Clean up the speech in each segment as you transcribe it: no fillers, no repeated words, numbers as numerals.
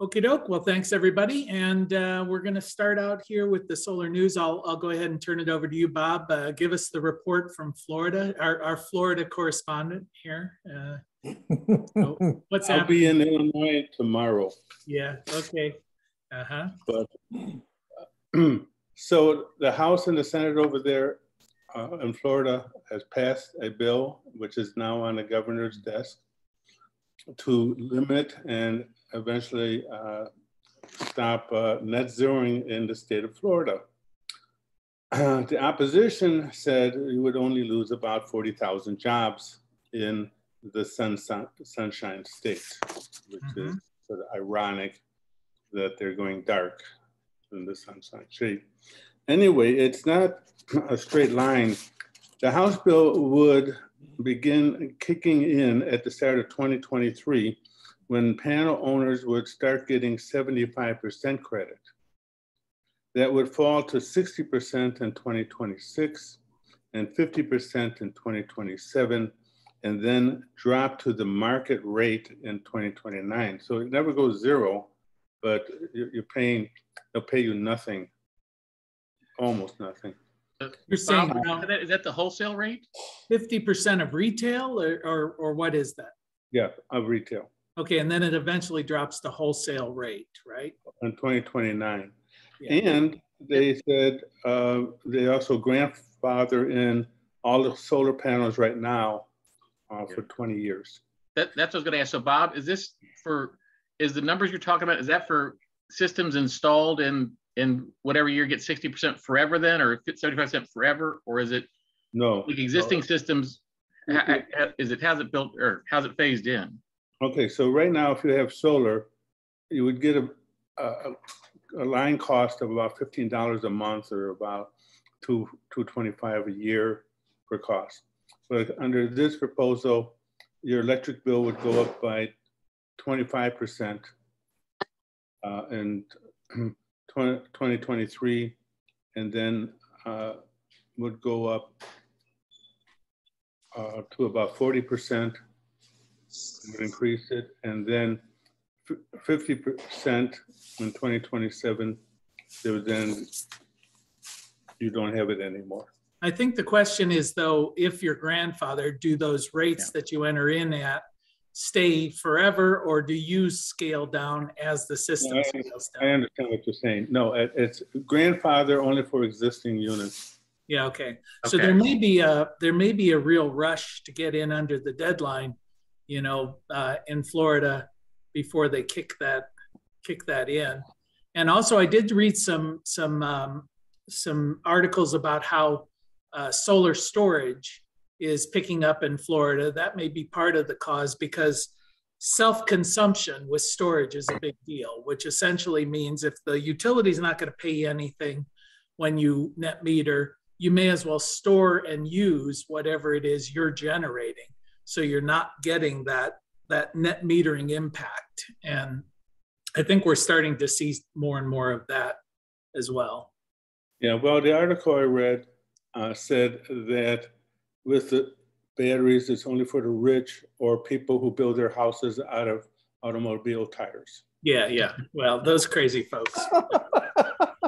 Okie doke. Well, thanks everybody. And we're going to start out here with the solar news. I'll go ahead and turn it over to you, Bob. Give us the report from Florida, our Florida correspondent here. So what's happening? I'll be in Illinois tomorrow. Yeah. Okay. But so the House and the Senate over there in Florida has passed a bill, which is now on the governor's desk, to limit and eventually stop net zeroing in the state of Florida. The opposition said you would only lose about 40,000 jobs in the Sunshine State, which is sort of ironic that they're going dark in the Sunshine State. Anyway, it's not a straight line. The House bill would begin kicking in at the start of 2023 when panel owners would start getting 75% credit. That would fall to 60% in 2026 and 50% in 2027, and then drop to the market rate in 2029. So it never goes zero, but they'll pay you nothing, almost nothing. You're saying is that the wholesale rate? 50% of retail or what is that? Yeah, of retail. Okay, and then it eventually drops to wholesale rate, right? In 2029. Yeah. And they said they also grandfather in all the solar panels right now for 20 years. That's what I was going to ask. So Bob, is the numbers you're talking about, is that for systems installed in whatever year get 60% forever then, or 75% forever, or is it like existing systems? How's it built or how's it phased in? Okay, so right now, if you have solar, you would get a line cost of about $15 a month, or about $225 a year per cost. But under this proposal, your electric bill would go up by 25% in 2023, and then would go up to about 40%. Would increase it, and then 50% in 2027. Then you don't have it anymore. I think the question is, though, if your grandfather, do those rates that you enter in at stay forever, or do you scale down as the system scales down? I understand what you're saying. No, it's grandfather only for existing units. Yeah. Okay. So there may be a real rush to get in under the deadline, in Florida before they kick that in. And also, I did read some articles about how solar storage is picking up in Florida. That may be part of the cause, because self-consumption with storage is a big deal, which essentially means if the utility is not going to pay you anything when you net meter, you may as well store and use whatever it is you're generating, so you're not getting that net metering impact. And I think we're starting to see more and more of that as well. Yeah, well, the article I read said that with the batteries, it's only for the rich or people who build their houses out of automobile tires. Yeah. Well, those crazy folks.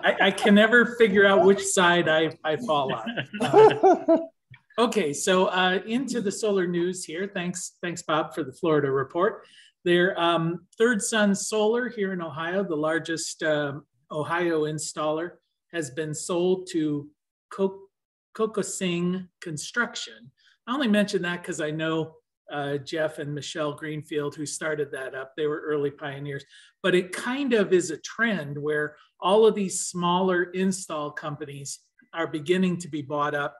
I can never figure out which side I fall on. Okay, so into the solar news here. Thanks, Bob, for the Florida report. Their Third Sun Solar here in Ohio, the largest Ohio installer, has been sold to Kokosing Construction. I only mention that because I know Jeff and Michelle Greenfield, who started that up. They were early pioneers. But it kind of is a trend where all of these smaller install companies are beginning to be bought up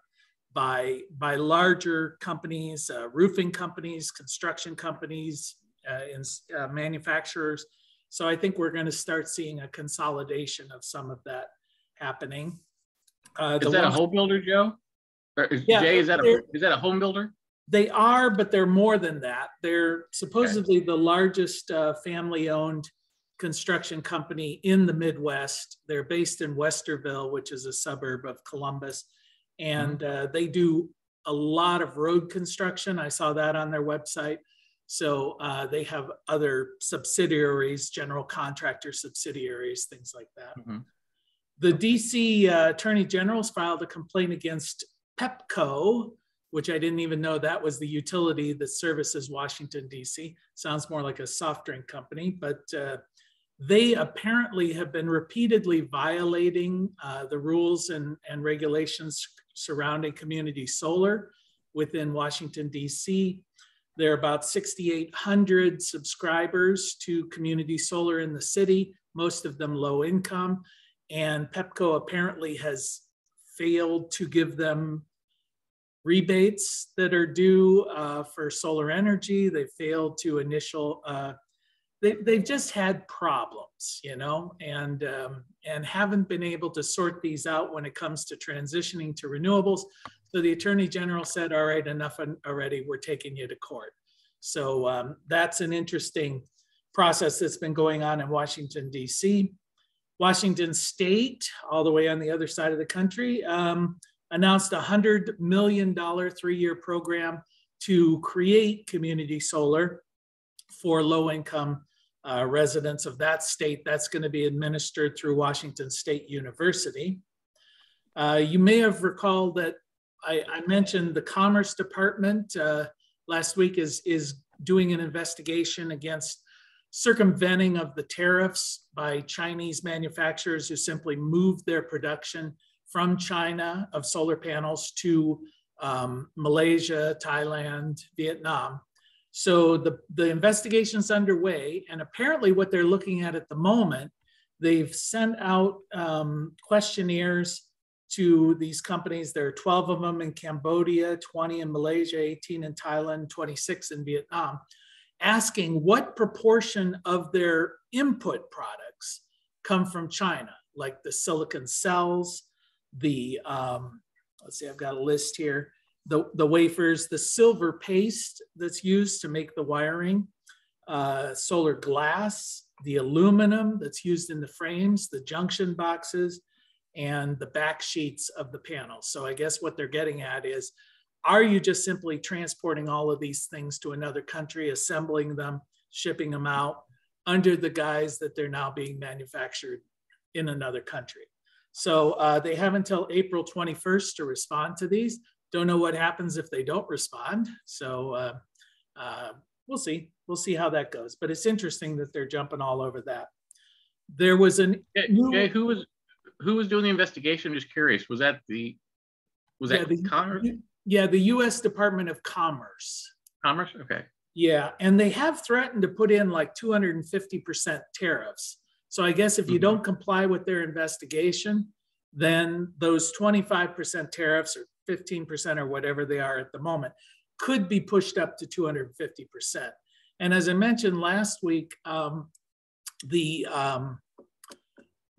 by larger companies, roofing companies, construction companies, and manufacturers. So I think we're going to start seeing a consolidation of some of that happening. Is that a home builder, Joe? Jay, is that a home builder? They are, but they're more than that. They're supposedly the largest family-owned construction company in the Midwest. They're based in Westerville, which is a suburb of Columbus. And they do a lot of road construction. I saw that on their website. So they have other subsidiaries, general contractor subsidiaries, things like that. Mm-hmm. The DC Attorney General's filed a complaint against Pepco, which I didn't even know that was the utility that services Washington, DC. Sounds more like a soft drink company, but they apparently have been repeatedly violating the rules and regulations surrounding community solar within Washington, DC. There are about 6,800 subscribers to community solar in the city, most of them low income. And Pepco apparently has failed to give them rebates that are due for solar energy. They failed to they've just had problems, you know, and haven't been able to sort these out when it comes to transitioning to renewables. So the Attorney General said, all right, enough already, we're taking you to court. So that's an interesting process that's been going on in Washington, DC. Washington State, all the way on the other side of the country, announced a $100 million 3-year program to create community solar for low-income residents of that state. That's going to be administered through Washington State University. You may have recalled that I mentioned the Commerce Department last week is doing an investigation against circumventing of the tariffs by Chinese manufacturers who simply moved their production from China of solar panels to Malaysia, Thailand, Vietnam. So the investigation's underway, and apparently what they're looking at the moment, they've sent out questionnaires to these companies. There are 12 of them in Cambodia, 20 in Malaysia, 18 in Thailand, 26 in Vietnam, asking what proportion of their input products come from China, like the silicon cells, the, let's see, I've got a list here, the wafers, the silver paste that's used to make the wiring, solar glass, the aluminum that's used in the frames, the junction boxes, and the back sheets of the panels. So I guess what they're getting at is, are you just simply transporting all of these things to another country, assembling them, shipping them out under the guise that they're now being manufactured in another country? So they have until April 21st to respond to these. Don't know what happens if they don't respond. So we'll see. We'll see how that goes. But it's interesting that they're jumping all over that. There was an Jay, who was doing the investigation? I'm just curious. Was that Commerce? Yeah, the U.S. Department of Commerce. Commerce, okay. Yeah, and they have threatened to put in like 250% tariffs. So I guess if you don't comply with their investigation, then those 25% tariffs or 15% or whatever they are at the moment could be pushed up to 250%. And as I mentioned last week, the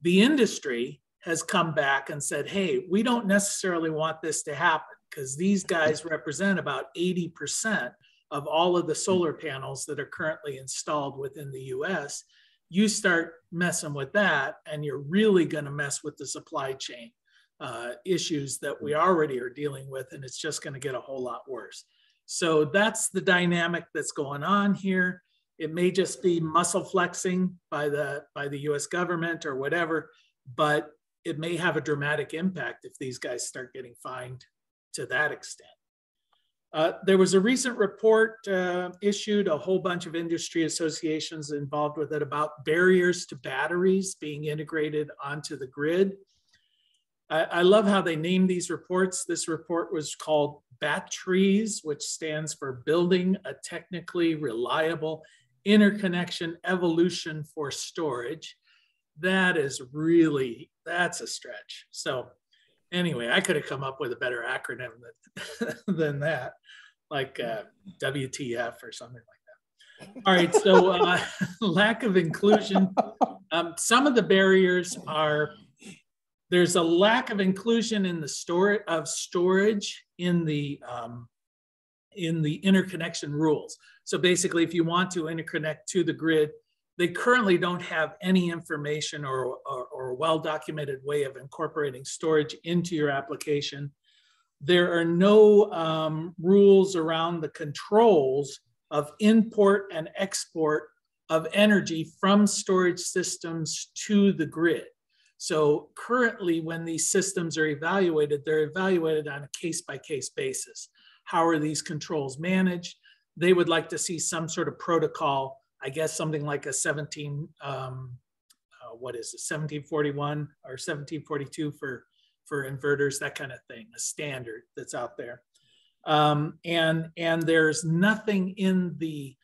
industry has come back and said, hey, we don't necessarily want this to happen because these guys represent about 80% of all of the solar panels that are currently installed within the US. You start messing with that and you're really going to mess with the supply chain issues that we already are dealing with, and it's just going to get a whole lot worse. So that's the dynamic that's going on here. It may just be muscle flexing by the US government or whatever, but it may have a dramatic impact if these guys start getting fined to that extent. There was a recent report issued, a whole bunch of industry associations involved with it, about barriers to batteries being integrated onto the grid. I love how they name these reports. This report was called BATTREES, which stands for Building a Technically Reliable Interconnection Evolution for Storage. That is really, that's a stretch. So anyway, I could have come up with a better acronym than that, like WTF or something like that. All right, so lack of inclusion. Some of the barriers are, there's a lack of inclusion in the storage in the interconnection rules. So basically, if you want to interconnect to the grid, they currently don't have any information or well-documented way of incorporating storage into your application. There are no rules around the controls of import and export of energy from storage systems to the grid. So currently, when these systems are evaluated, they're evaluated on a case-by-case basis. How are these controls managed? They would like to see some sort of protocol, I guess something like a 1741 or 1742 for inverters, that kind of thing, a standard that's out there. And there's nothing in the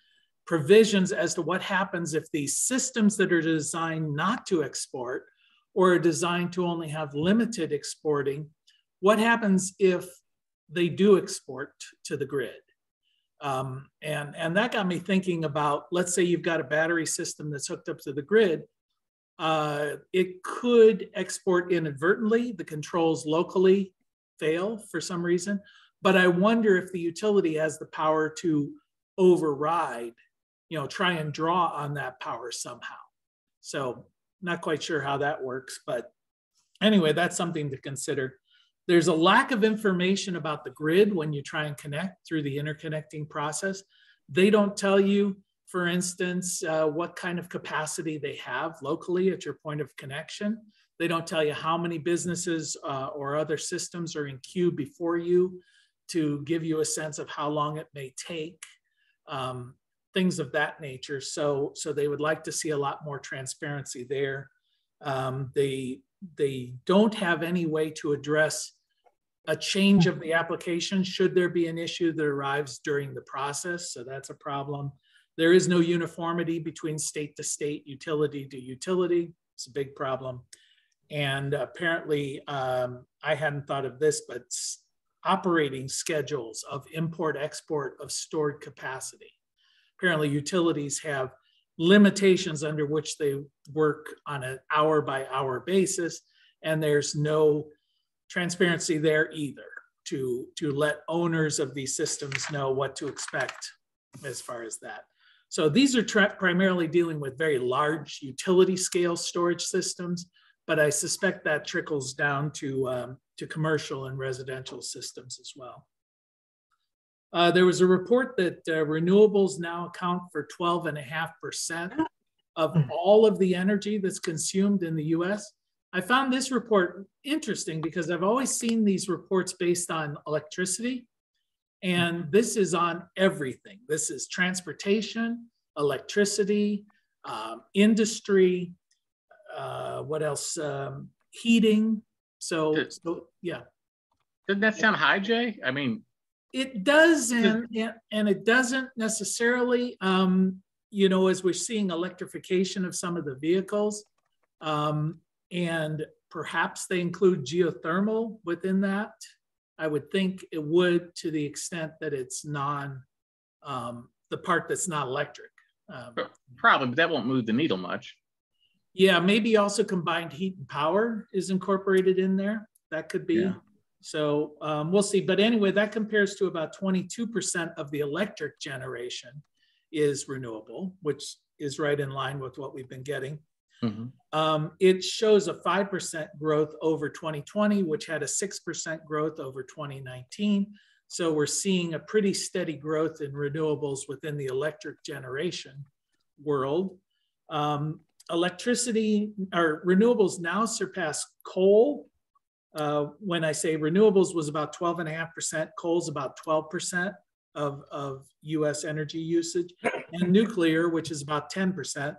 provisions as to what happens if these systems that are designed not to export or are designed to only have limited exporting, what happens if they do export to the grid? And that got me thinking about, let's say you've got a battery system that's hooked up to the grid. It could export inadvertently, the controls locally fail for some reason, but I wonder if the utility has the power to override, try and draw on that power somehow. So not quite sure how that works, but anyway, that's something to consider. There's a lack of information about the grid when you try and connect through the interconnecting process. They don't tell you, for instance, what kind of capacity they have locally at your point of connection. They don't tell you how many businesses or other systems are in queue before you to give you a sense of how long it may take, things of that nature. So they would like to see a lot more transparency there. They don't have any way to address a change of the application should there be an issue that arrives during the process. So that's a problem. There is no uniformity between state to state, utility to utility. It's a big problem. And apparently, I hadn't thought of this, but operating schedules of import-export of stored capacity. Apparently, utilities have limitations under which they work on an hour-by-hour basis, and there's no transparency there either to let owners of these systems know what to expect as far as that. So these are primarily dealing with very large utility scale storage systems, but I suspect that trickles down to commercial and residential systems as well. There was a report that renewables now account for 12.5% of all of the energy that's consumed in the US. I found this report interesting because I've always seen these reports based on electricity, and this is on everything. This is transportation, electricity, industry, what else? Heating. So yeah. Doesn't that sound high, Jay? I mean, it does, and it doesn't necessarily. As we're seeing electrification of some of the vehicles, and perhaps they include geothermal within that. I would think it would, to the extent that it's the part that's not electric. Probably, but that won't move the needle much. Yeah, maybe also combined heat and power is incorporated in there. That could be. Yeah. So we'll see. But anyway, that compares to about 22% of the electric generation is renewable, which is right in line with what we've been getting. Mm-hmm. It shows a 5% growth over 2020, which had a 6% growth over 2019. So we're seeing a pretty steady growth in renewables within the electric generation world. Electricity or renewables now surpass coal. When I say renewables was about 12.5%, coal's about 12% of US energy usage, and nuclear, which is about 10%.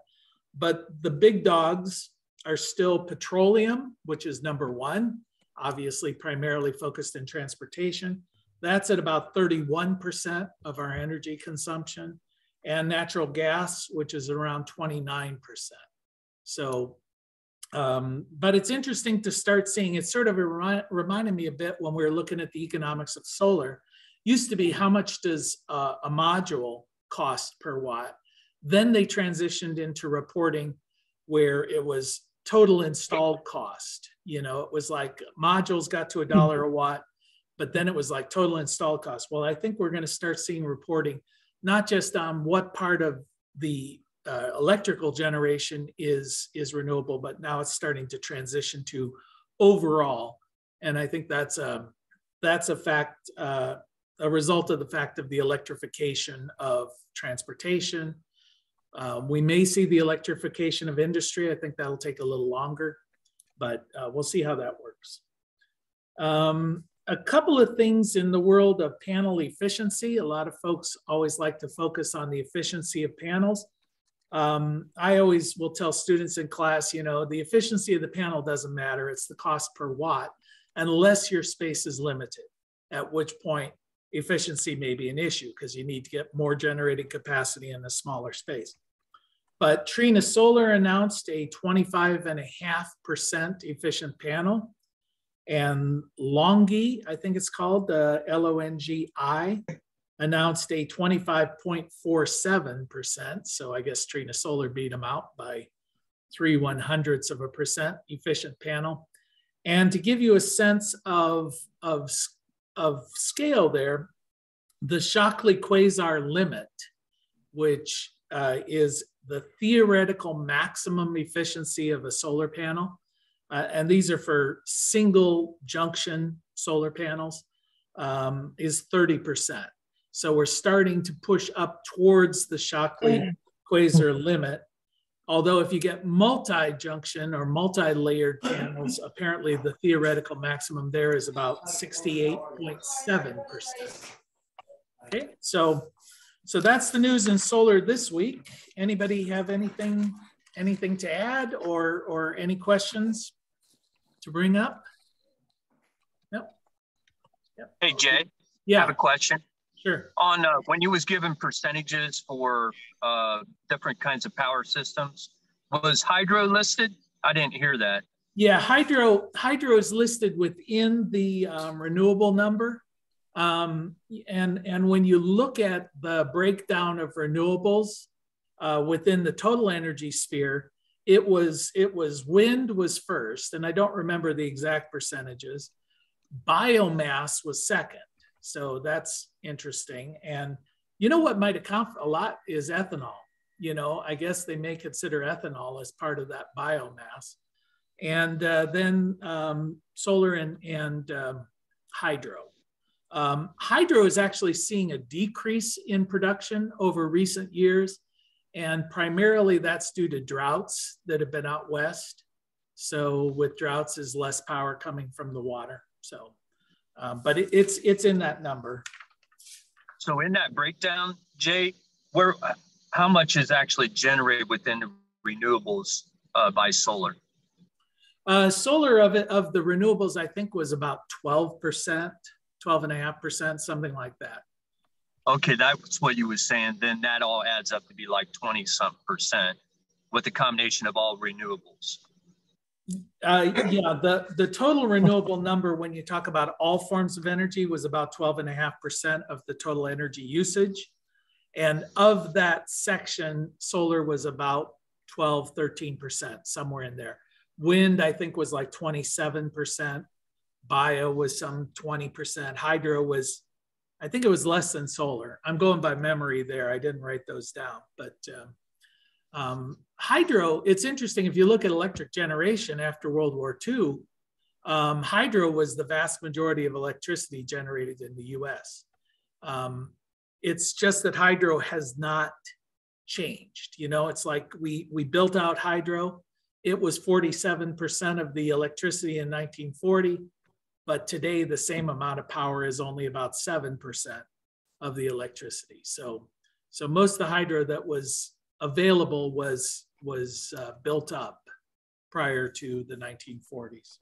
But the big dogs are still petroleum, which is number one, obviously primarily focused in transportation. That's at about 31% of our energy consumption, and natural gas, which is around 29%. So, but it's interesting to start seeing, it sort of reminded me a bit when we were looking at the economics of solar. Used to be how much does a module cost per watt? Then they transitioned into reporting where it was total installed cost. It was like modules got to $1 a watt, but then it was like total installed cost. Well, I think we're going to start seeing reporting, not just on what part of the electrical generation is renewable, but now it's starting to transition to overall. And I think that's a fact a result of the fact of the electrification of transportation. We may see the electrification of industry. I think that'll take a little longer, but we'll see how that works. A couple of things in the world of panel efficiency. A lot of folks always like to focus on the efficiency of panels. I always will tell students in class, you know, the efficiency of the panel doesn't matter. It's the cost per watt, unless your space is limited, at which point efficiency may be an issue because you need to get more generating capacity in a smaller space. But Trina Solar announced a 25.5% efficient panel. And Longi, I think it's called, L-O-N-G-I, announced a 25.47%. So I guess Trina Solar beat them out by 0.03% efficient panel. And to give you a sense of scale there, the Shockley quasar limit, which is the theoretical maximum efficiency of a solar panel, and these are for single junction solar panels, is 30%. So we're starting to push up towards the Shockley quasar limit. Although if you get multi-junction or multi-layered panels, apparently the theoretical maximum there is about 68.7%. Okay, so that's the news in solar this week. Anybody have anything to add or any questions to bring up? Yep. Hey, Jay. Yeah. I have a question. Sure. On when you was given percentages for different kinds of power systems, was hydro listed? I didn't hear that. Yeah, hydro is listed within the renewable number. And when you look at the breakdown of renewables within the total energy sphere, it was wind was first, and I don't remember the exact percentages. Biomass was second. So that's interesting. And you know what might account for a lot is ethanol. You know, I guess they may consider ethanol as part of that biomass. And then solar and hydro. Hydro is actually seeing a decrease in production over recent years. And primarily that's due to droughts that have been out west. So with droughts is less power coming from the water. So, but it's in that number. So in that breakdown, Jay, how much is actually generated within the renewables by solar? Solar of the renewables, I think, was about 12%, 12.5%, something like that. Okay, that's what you were saying. Then that all adds up to be like 20-something% with the combination of all renewables. Yeah, the total renewable number when you talk about all forms of energy was about 12.5% of the total energy usage. And of that section, solar was about 12, 13%, somewhere in there. Wind, I think, was like 27%. Bio was some 20%. Hydro was, I think it was less than solar. I'm going by memory there. I didn't write those down. But hydro, it's interesting. If you look at electric generation after World War II, hydro was the vast majority of electricity generated in the US. It's just that hydro has not changed. You know, it's like we built out hydro. It was 47% of the electricity in 1940, but today the same amount of power is only about 7% of the electricity. So most of the hydro that was available was built up prior to the 1940s.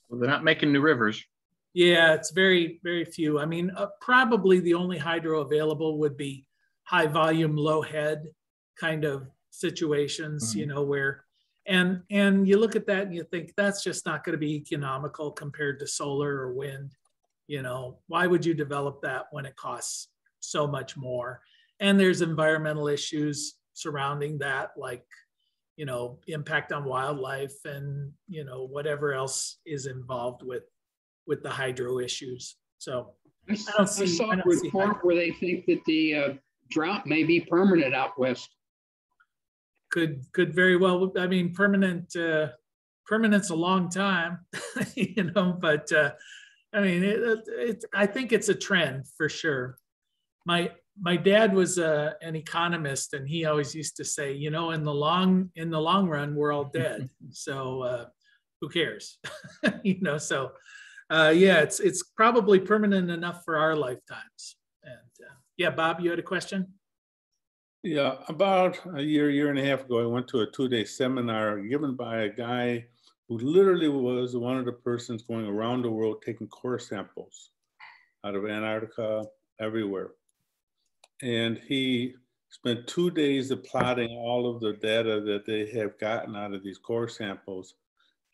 Well, they're not making new rivers. Yeah, it's very, very few. I mean, probably the only hydro available would be high volume, low head kind of situations, you know, where, and you look at that and you think that's just not going to be economical compared to solar or wind. You know, why would you develop that when it costs so much more? And there's environmental issues surrounding that, like, you know, impact on wildlife and, you know, whatever else is involved with the hydro issues. So I saw a report where they think that the drought may be permanent out west. Could very well. I mean, permanent's a long time, you know. But I mean, I think it's a trend for sure. My dad was an economist, and he always used to say, you know, in the long run, we're all dead. So who cares? You know, so yeah, it's probably permanent enough for our lifetimes. And yeah, Bob, you had a question? Yeah, about a year and a half ago, I went to a 2-day seminar given by a guy who literally was one of the persons going around the world taking core samples out of Antarctica, everywhere. And he spent 2 days of plotting all of the data that they have gotten out of these core samples.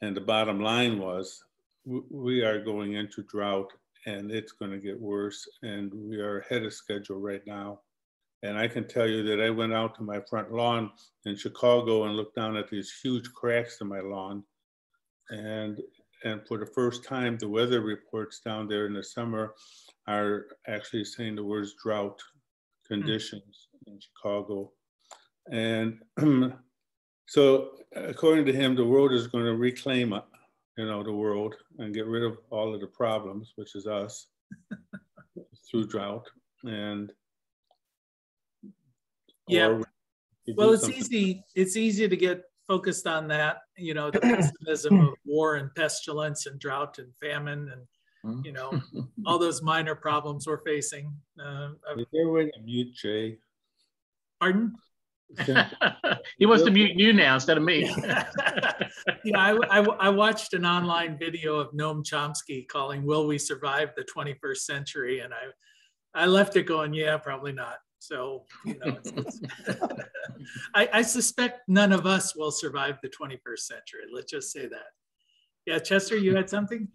And the bottom line was, we are going into drought and it's going to get worse. And we are ahead of schedule right now. And I can tell you that I went out to my front lawn in Chicago and looked down at these huge cracks in my lawn. And for the first time, the weather reports down there in the summer are actually saying the words drought conditions in Chicago. And so according to him, the world is going to reclaim, you know, the world and get rid of all of the problems, which is us, through drought. And yeah, well, it's easy to get focused on that, you know, the pessimism of war and pestilence and drought and famine and, you know, all those minor problems we're facing. Is there a way to mute Jay? Pardon? He wants to mute you now instead of me. Yeah, I watched an online video of Noam Chomsky calling "Will We Survive the 21st Century?" and I left it going, yeah, probably not. So, you know, I suspect none of us will survive the 21st century. Let's just say that. Yeah, Chester, you had something?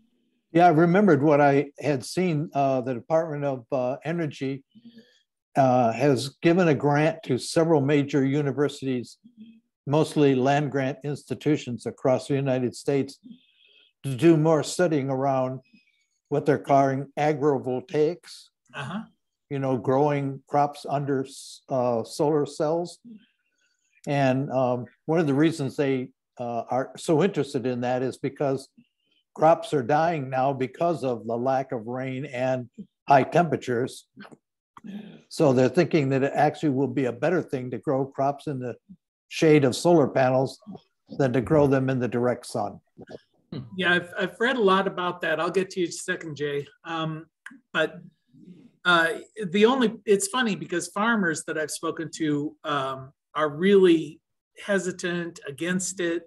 Yeah, I remembered what I had seen. The Department of Energy has given a grant to several major universities, mostly land grant institutions across the United States, to do more studying around what they're calling agrovoltaics. Uh-huh. You know, growing crops under solar cells. And one of the reasons they are so interested in that is because crops are dying now because of the lack of rain and high temperatures. So they're thinking that it actually will be a better thing to grow crops in the shade of solar panels than to grow them in the direct sun. Yeah, I've read a lot about that. I'll get to you in a second, Jay. But it's funny because farmers that I've spoken to are really hesitant against it,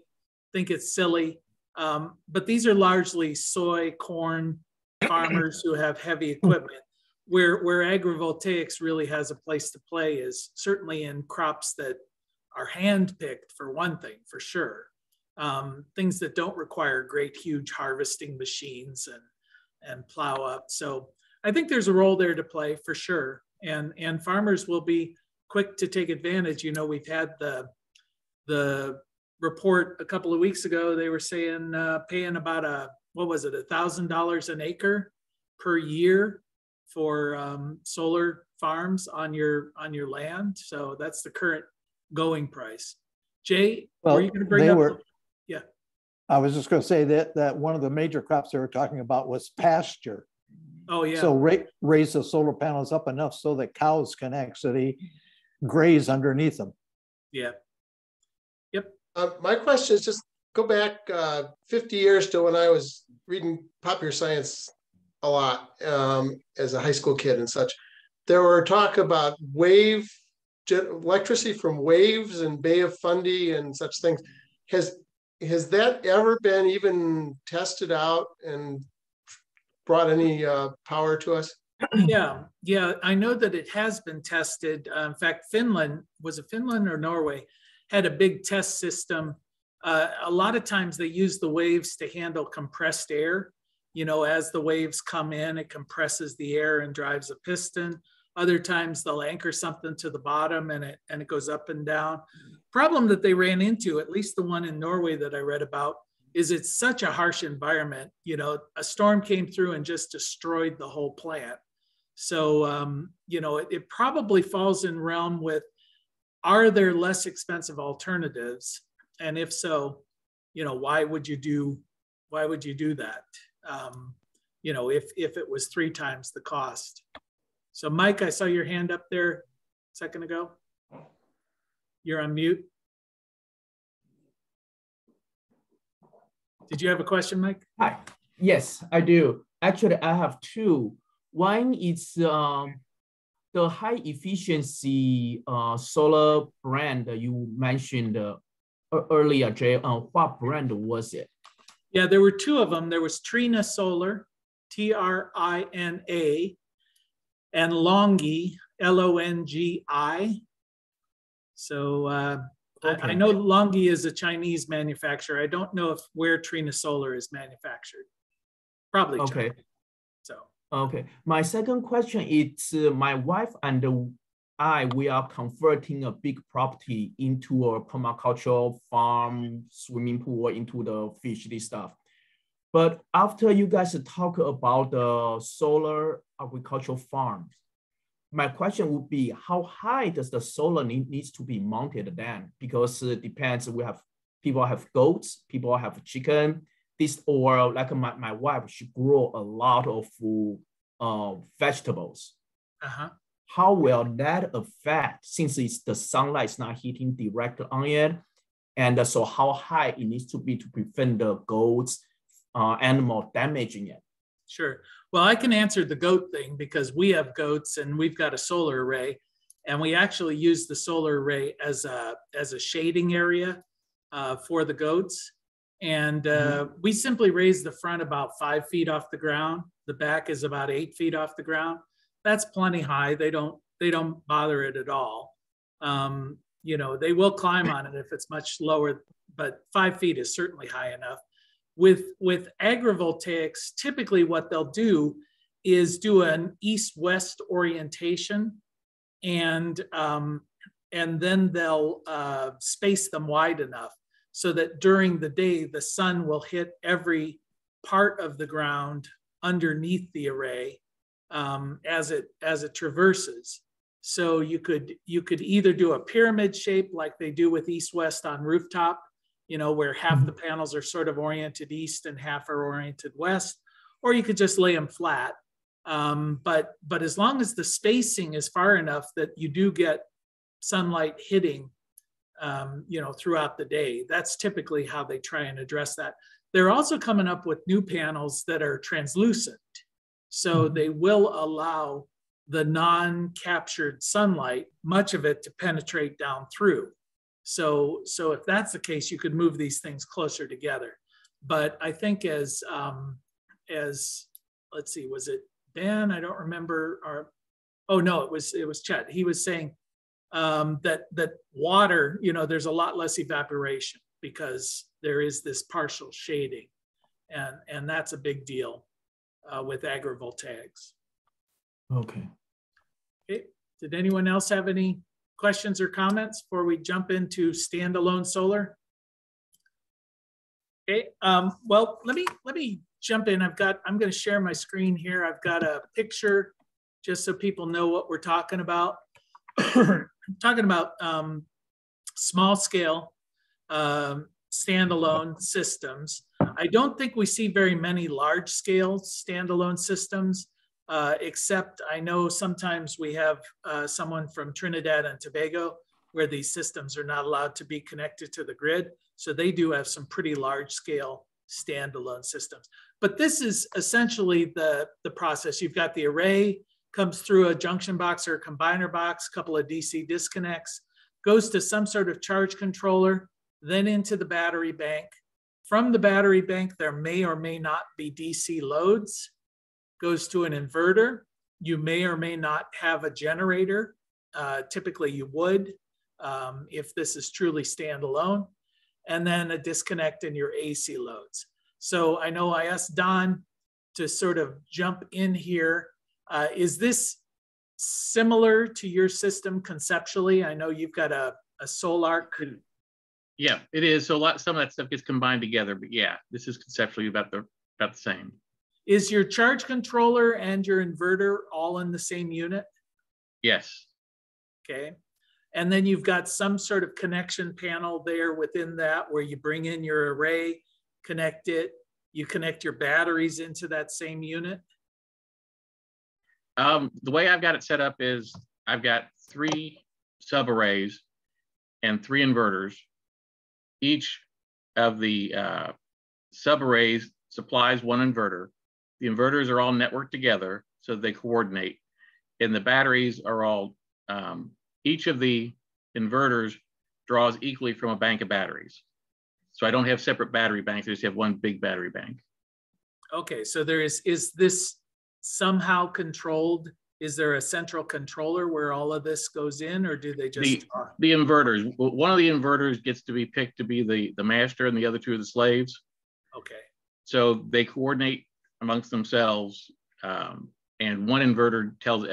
think it's silly. But these are largely soy, corn farmers who have heavy equipment. Where agrovoltaics really has a place to play is certainly in crops that are hand-picked, for one thing, for sure. Things that don't require great, huge harvesting machines and plow up. So I think there's a role there to play for sure. And farmers will be quick to take advantage. You know, we've had the report a couple of weeks ago. They were saying paying about $1,000 an acre per year for solar farms on your land. So that's the current going price. Jay, well, were you going to bring up? Yeah. I was just going to say that one of the major crops they were talking about was pasture. Oh, yeah. So raise the solar panels up enough so that cows can actually graze underneath them. Yeah. Yep. My question is just go back 50 years to when I was reading popular science a lot as a high school kid and such. There were talk about electricity from waves and Bay of Fundy and such things. Has that ever been even tested out and brought any power to us? Yeah, I know that it has been tested. In fact, Finland or Norway, had a big test system. A lot of times they use the waves to handle compressed air. You know, as the waves come in, it compresses the air and drives a piston. Other times they'll anchor something to the bottom and it goes up and down. Problem that they ran into, at least the one in Norway that I read about, is it's such a harsh environment. You know, a storm came through and just destroyed the whole plant. So, you know, it probably falls in realm with, are there less expensive alternatives? And if so, you know, why would you do that? if it was 3 times the cost. So Mike, I saw your hand up there a second ago. You're on mute. Did you have a question, Mike? Hi. Yes, I do. Actually, I have 2. One is the high efficiency solar brand you mentioned earlier, Jay. What brand was it? Yeah, there were 2 of them. There was Trina Solar, Trina, and Longi, Longi. So okay. I know Longi is a Chinese manufacturer. I don't know where Trina Solar is manufactured. Probably okay. China. So okay. My second question is my wife and we are converting a big property into a permaculture farm, swimming pool, into the fishery stuff. But after you guys talk about the solar agricultural farms, my question would be, how high does the solar needs to be mounted then? Because it depends. People have goats, people have chicken. Or like my wife, she grow a lot of vegetables. How will that affect, since the sunlight is not hitting directly on it? And so how high it needs to be to prevent the goats, animal damaging it? Sure. Well, I can answer the goat thing because we have goats and we've got a solar array, and we actually use the solar array as a shading area for the goats. And we simply raise the front about 5 feet off the ground. The back is about 8 feet off the ground. That's plenty high. They don't bother it at all. They will climb on it if it's much lower, but 5 feet is certainly high enough. With agrovoltaics, typically what they'll do is do an east-west orientation, and then they'll space them wide enough so that during the day, the sun will hit every part of the ground underneath the array as it traverses. So you could either do a pyramid shape like they do with east-west on rooftop, where half the panels are sort of oriented east and half are oriented west, or you could just lay them flat. But as long as the spacing is far enough that you do get sunlight hitting, throughout the day, that's typically how they try and address that. They're also coming up with new panels that are translucent. So they will allow the non-captured sunlight, much of it, to penetrate down through. So if that's the case, you could move these things closer together. But I think as let's see, was it Ben? I don't remember. Oh no, it was Chet. He was saying that water, there's a lot less evaporation because there is this partial shading, and that's a big deal with agrovoltaics. Okay. Okay. Did anyone else have any questions or comments before we jump into standalone solar? Okay. Well, let me jump in. I'm going to share my screen here. I've got a picture just so people know what we're talking about. Talking about small scale standalone systems. I don't think we see very many large scale standalone systems, except I know sometimes we have someone from Trinidad and Tobago where these systems are not allowed to be connected to the grid. So they do have some pretty large scale standalone systems. But this is essentially the process. You've got the array, comes through a junction box or a combiner box, a couple of DC disconnects, goes to some sort of charge controller, then into the battery bank. From the battery bank, there may or may not be DC loads, goes to an inverter. You may or may not have a generator. Typically you would, if this is truly standalone, and then a disconnect in your AC loads. So I know I asked Don to sort of jump in here. Is this similar to your system conceptually? I know you've got a solar. Yeah, it is. So some of that stuff gets combined together, but yeah, this is conceptually about the same. Is your charge controller and your inverter all in the same unit? Yes. Okay. And then you've got some sort of connection panel there within that where you bring in your array, connect it, you connect your batteries into that same unit? The way I've got it set up is I've got 3 subarrays and 3 inverters. Each of the subarrays supplies 1 inverter. The inverters are all networked together so they coordinate. And the batteries are all, each of the inverters draws equally from a bank of batteries. So I don't have separate battery banks, I just have 1 big battery bank. Okay, so there is this somehow controlled? Is there a central controller where all of this goes in, or do they just? The inverters, one of the inverters gets to be picked to be the master and the other 2 are the slaves. Okay. So they coordinate amongst themselves, and one inverter tells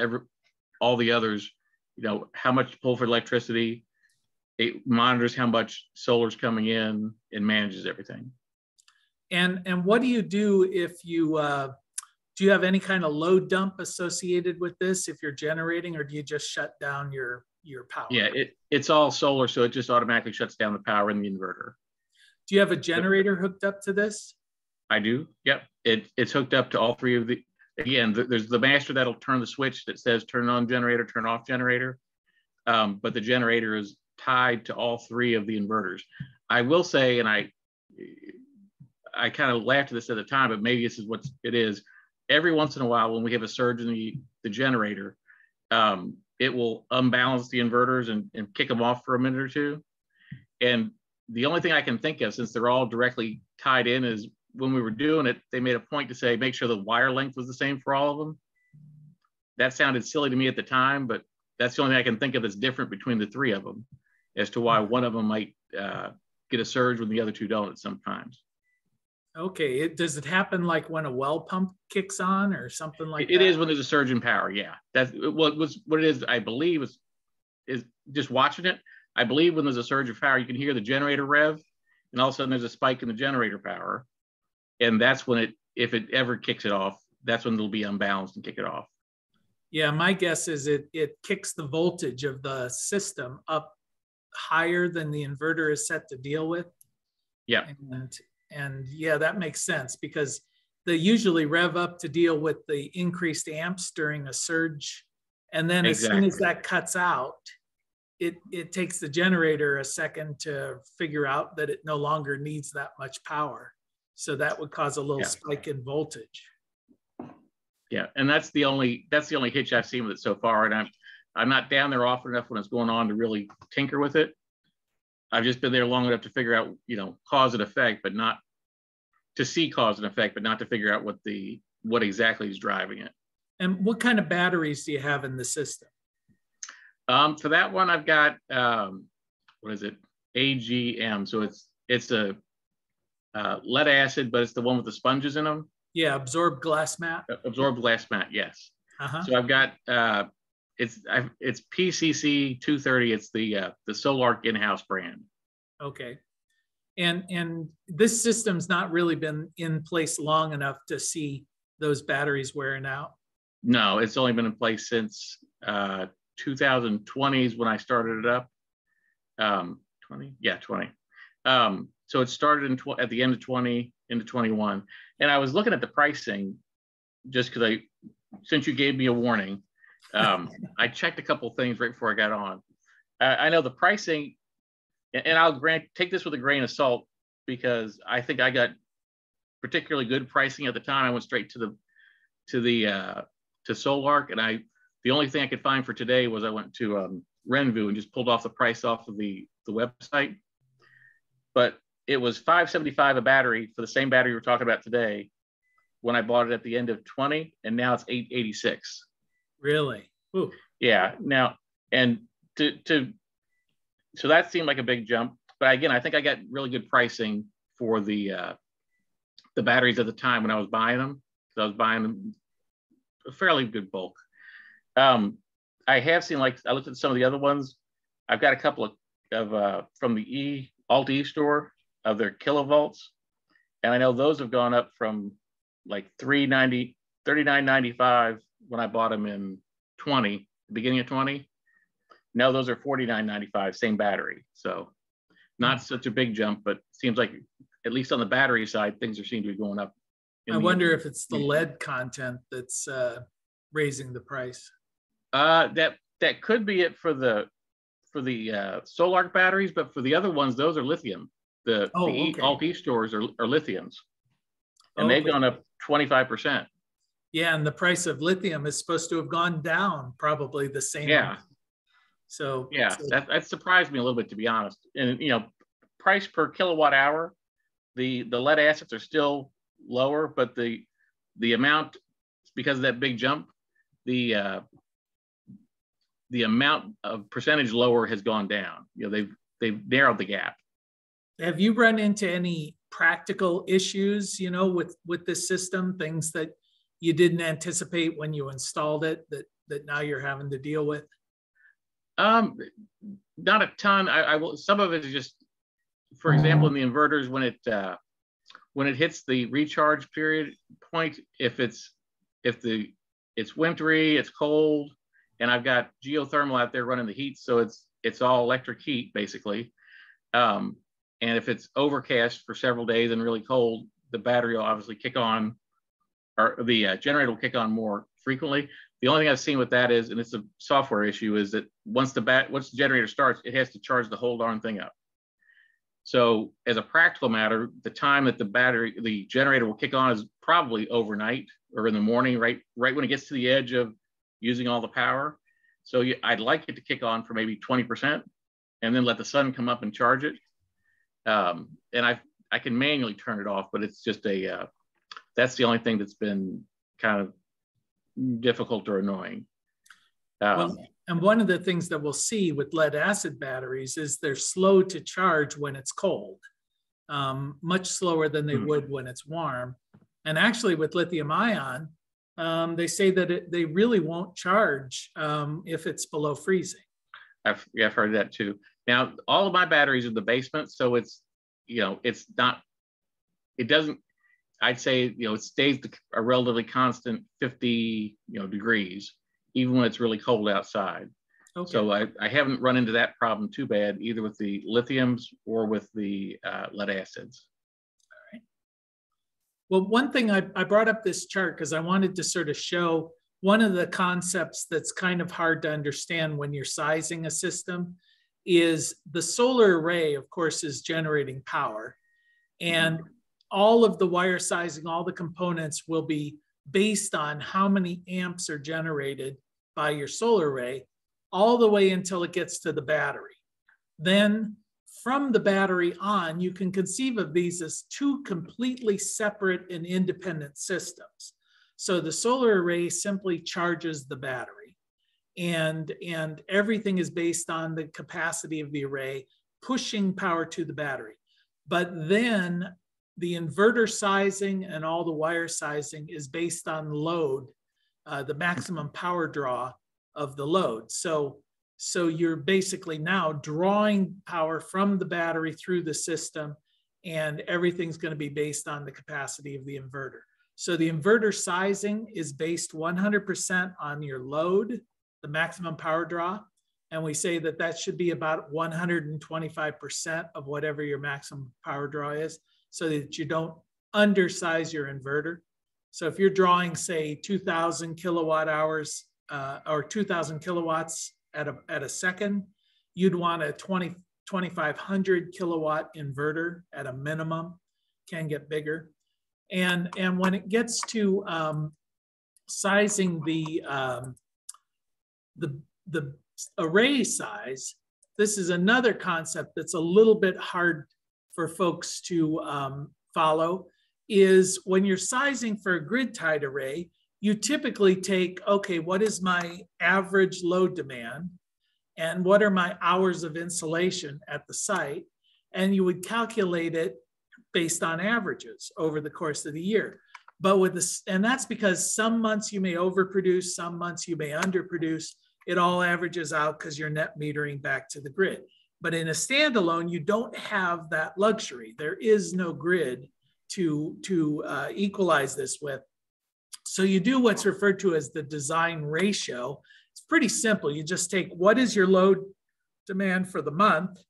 all the others, you know, how much to pull for electricity. It monitors how much solar's coming in and manages everything. And what do you do if you do you have any kind of load dump associated with this if you're generating, or do you just shut down your power? Yeah, it's all solar, so it just automatically shuts down the power in the inverter. Do you have a generator hooked up to this? I do. Yep. It's hooked up to all 3 of the. Again, there's the master that'll turn the switch that says turn on generator, turn off generator. But the generator is tied to all 3 of the inverters. I will say, and I kind of laughed at this at the time, but maybe this is what it is. Every once in a while, when we have a surge in the generator, it will unbalance the inverters and kick them off for a minute or 2. And the only thing I can think of, since they're all directly tied in, is when we were doing it, they made a point to say, make sure the wire length was the same for all of them. That sounded silly to me at the time, but that's the only thing I can think of that's different between the 3 of them as to why one of them might get a surge when the other 2 don't at sometimes. Okay, does it happen like when a well pump kicks on or something like that? It is when there's a surge in power, yeah. That's what it is, I believe, is just watching it. I believe when there's a surge of power, you can hear the generator rev, and all of a sudden there's a spike in the generator power. And that's when if it ever kicks it off, that's when it'll be unbalanced and kick it off. Yeah, my guess is it kicks the voltage of the system up higher than the inverter is set to deal with. Yeah. And yeah, that makes sense because they usually rev up to deal with the increased amps during a surge. And then as soon as that cuts out, it takes the generator a second to figure out that it no longer needs that much power. So that would cause a little spike in voltage. Yeah, and that's the only hitch I've seen with it so far. And I'm not down there often enough when it's going on to really tinker with it. I've just been there long enough to figure out, you know, cause and effect, but not to see cause and effect, but not to figure out what exactly is driving it. And what kind of batteries do you have in the system? For that one, I've got what is it? AGM. So it's a lead acid, but it's the one with the sponges in them. Yeah, absorbed glass mat. Absorbed glass mat, yes. So I've got it's PCC 230. It's the Solarc in-house brand. Okay, and this system's not really been in place long enough to see those batteries wearing out. No, it's only been in place since 2020 is when I started it up. 20, yeah, 20. So it started at the end of 20 into 21, and I was looking at the pricing just because since you gave me a warning, I checked a couple of things right before I got on. I know the pricing, and I'll take this with a grain of salt because I think I got particularly good pricing at the time. I went straight to Solarc, and the only thing I could find for today was I went to Renvu and just pulled off the price off of the website. But it was $575 a battery for the same battery we're talking about today when I bought it at the end of 20, and now it's $886. Really? Ooh. Yeah. Now, and so that seemed like a big jump. But again, I think I got really good pricing for the batteries at the time when I was buying them. So I was buying them a fairly good bulk. I have seen, like, I looked at some of the other ones. I've got a couple of from the Alt E store of their kilovolts, and I know those have gone up from like $39.95 when I bought them in the beginning of 20. Now those are $49.95, same battery. So not such a big jump, but seems like at least on the battery side, things are seem to be going up. I wonder if it's the lead content that's raising the price. That could be it for the solar batteries, but for the other ones, those are lithium. The alt stores are lithiums, and they've gone up 25%. Yeah, and the price of lithium is supposed to have gone down probably the same. Yeah. Amount. So that surprised me a little bit, to be honest. And price per kilowatt hour, the lead acids are still lower, but the amount, because of that big jump, the amount of percentage lower has gone down. They've narrowed the gap. Have you run into any practical issues, with this system, things that you didn't anticipate when you installed it that now you're having to deal with? Not a ton. I will. Some of it is just, for example, in the inverters, when it hits the recharge period point, if it's wintry, it's cold, and I've got geothermal out there running the heat, so it's all electric heat basically. And if it's overcast for several days and really cold, the battery will obviously kick on, or the generator will kick on more frequently. The only thing I've seen with that is, and it's a software issue, is that once the generator starts, it has to charge the whole darn thing up. So as a practical matter, the time that the generator will kick on is probably overnight or in the morning, right when it gets to the edge of using all the power. So I'd like it to kick on for maybe 20% and then let the sun come up and charge it. And I can manually turn it off, but it's just that's the only thing that's been kind of difficult or annoying. And one of the things that we'll see with lead acid batteries is they're slow to charge when it's cold, much slower than they would when it's warm. And actually with lithium ion, they say that they really won't charge if it's below freezing. I've heard that too. Now, all of my batteries are in the basement, so it's not, it doesn't, I'd say, it stays a relatively constant 50 degrees, even when it's really cold outside. Okay. So I haven't run into that problem too bad, either with the lithiums or with the lead acids. All right. Well, one thing I brought up this chart because I wanted to sort of show one of the concepts that's kind of hard to understand when you're sizing a system is the solar array, of course, is generating power. And all of the wire sizing, all the components will be based on how many amps are generated by your solar array all the way until it gets to the battery. Then from the battery on, you can conceive of these as two completely separate and independent systems. So the solar array simply charges the battery. And everything is based on the capacity of the array pushing power to the battery. But then the inverter sizing and all the wire sizing is based on load, the maximum power draw of the load. So you're basically now drawing power from the battery through the system, and everything's going to be based on the capacity of the inverter. So the inverter sizing is based 100% on your load, the maximum power draw. And we say that that should be about 125% of whatever your maximum power draw is, so that you don't undersize your inverter. So if you're drawing, say, 2,000 kilowatt hours or 2,000 kilowatts at a second, you'd want a 2,500 kilowatt inverter at a minimum, can get bigger. And when it gets to sizing the array size, this is another concept that's a little bit hard for folks to follow, is when you're sizing for a grid-tied array, you typically take, okay, what is my average load demand and what are my hours of insolation at the site? And you would calculate it based on averages over the course of the year. But with this, and that's because some months you may overproduce, some months you may underproduce. It all averages out because you're net metering back to the grid. But in a standalone, you don't have that luxury. There is no grid to equalize this with. So you do what's referred to as the design ratio. It's pretty simple. You just take what is your load demand for the month,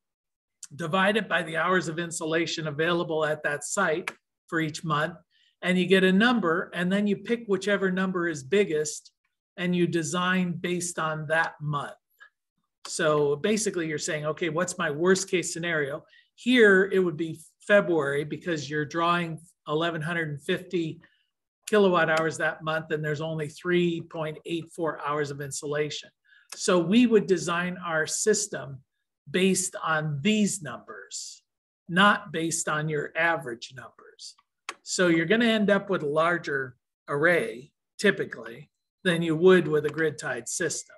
divide it by the hours of insolation available at that site for each month, and you get a number, and then you pick whichever number is biggest, and you design based on that month. So basically you're saying, okay, what's my worst case scenario? Here it would be February because you're drawing 1,150 kilowatt hours that month, and there's only 3.84 hours of insolation. So we would design our system based on these numbers, not based on your average numbers. So you're going to end up with a larger array typically than you would with a grid-tied system,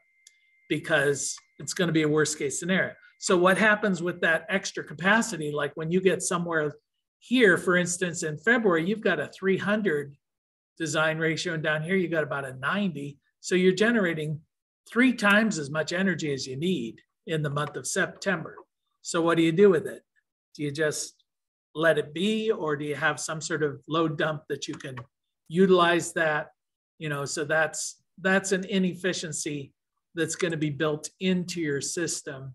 because it's going to be a worst case scenario. So what happens with that extra capacity, like when you get somewhere here, for instance, in February, you've got a 300 design ratio, and down here you got about a 90. So you're generating 3 times as much energy as you need in the month of September. So what do you do with it? Do you just let it be, or do you have some sort of load dump that you can utilize that? You know, so that's an inefficiency that's going to be built into your system.